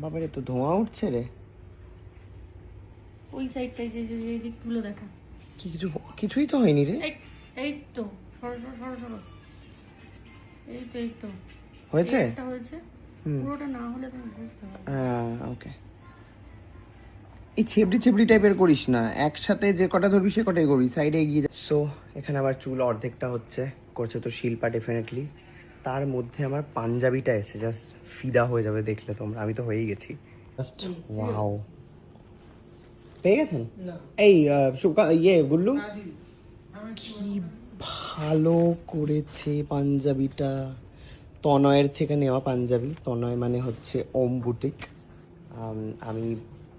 বাবারে তো ধোঁয়া উঠছে রে। ওই সাইডটাই যে এই দিকগুলো দেখা। কিছুই তো হয়নি রে। এই তো সরো এই তো হয়েছে। এটা হয়েছে, পুরোটা না হলে তুমি বুঝতে পারবে। হ্যাঁ ওকে। এই ছেবড়ি টাইপের করিস না, একসাথে যে কটা ধরবি সে কটাই করবি, সাইডে এগিয়ে যা। সো এখানে আবার চুল অর্ধেকটা করছে তো শিল্পা ডেফিনেটলি। তার মধ্যে আমার পাঞ্জাবিটা এসে জাস্ট ফিদা হয়ে যাবে দেখলে তোমরা, আমি তো হয়েই গেছি। Just wow. পেয়ে গেছেন এই গুল্লু, কি ভালো করেছে পাঞ্জাবিটা। তনয়ের থেকে নেওয়া পাঞ্জাবি, তনয় মানে হচ্ছে ওম বুটিক। আমি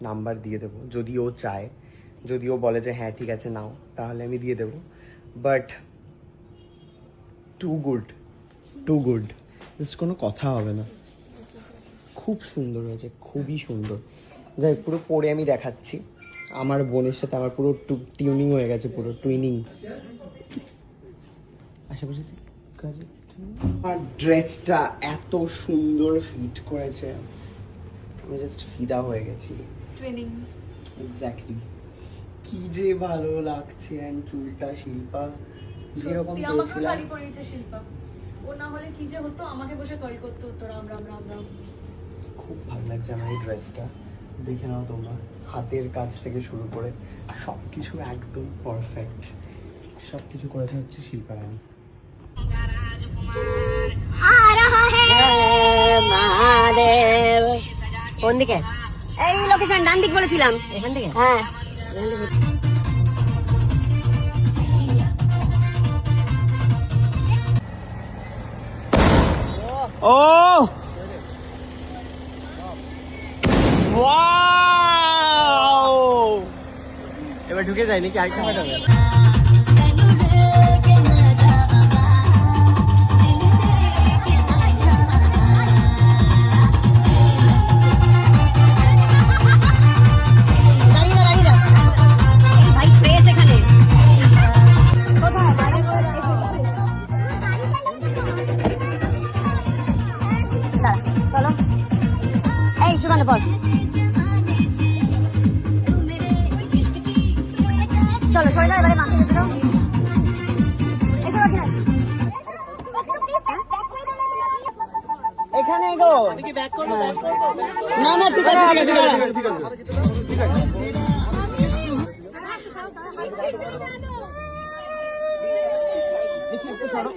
নাম্বার দিয়ে দেবো যদি ও চায়, যদি ও বলে যে হ্যাঁ ঠিক আছে নাও, তাহলে আমি দিয়ে দেবো। বাট টু গুড, জাস্ট কোনো কথা হবে না। খুব সুন্দর হয়েছে, খুবই সুন্দর। যাই পুরো পরে আমি দেখাচ্ছি। আমার বোনের সাথে আমার পুরো টিউনিং হয়ে গেছে, পুরো টুইনিং। আশেপাশে আর ড্রেসটা এত সুন্দর ফিট করেছে, আমি জাস্ট ফিদা হয়ে গেছি। টুইনিং এক্স্যাক্টলি, কি যে ভালো লাগছে। এন্ড চুলটা শিল্পা যেরকম আমাকে শাড়ি পরিয়েছে শিল্পা, ও না হলে কি যে হতো, আমাকে বসে কল করতে হতো রাম রাম রাম রাম। খুব ভালো লাগছে আমার এই ড্রেসটা, দেখে নাও তোমরা। হাতের কাজ থেকে শুরু করে সবকিছু একদম পারফেক্ট, সবকিছু করেছে হচ্ছে শিল্পা রানী। কোন দিকে? এই লোকেশন ডান দিক বলেছিলাম, এখান থেকে। হ্যাঁ ও ওয়াও, এবার ঢুকে যায়নি কি আরেকটা হবে? চলো সবাই এবারে মাকে যেতে দাও। এখানে গো না না ঠিক আছে ঠিক আছে ঠিক আছে। দেখি একটু সরো।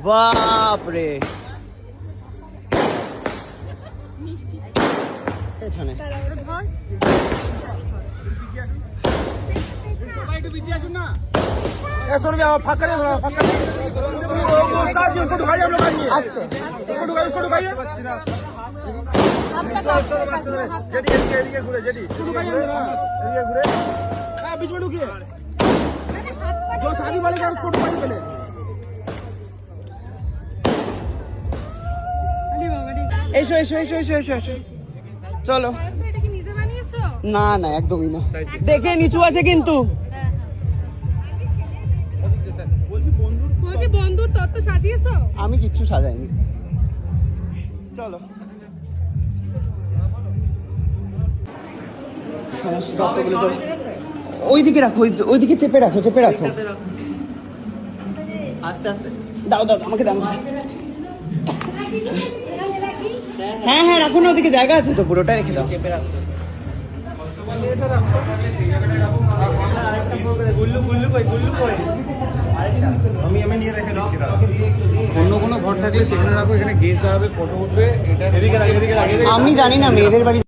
বাপরে পেছনে এসো এসো এসো এসো এসো এসো চলো। না না একদমই না, দেখে নিচু আছে কিন্তু। আমি কিচ্ছু সাজাইনি, চলো। ওইদিকে রাখো, ওইদিকে চেপে রাখো, চেপে রাখো আস্তে আস্তে। দাও দাও আমাকে দাও। হ্যাঁ হ্যাঁ রাখো না, ওদিকে জায়গা আছে তো, পুরোটা রেখে দাও। চেপে রাখো। আমি নিয়ে রেখে দিচ্ছি। অন্য কোনো ঘর থাকলে সেখানে রাখো, এখানে গেস্ট দাঁড়াবে, ফটো উঠবে। এটা আমি জানি না মেয়েদের বাড়ি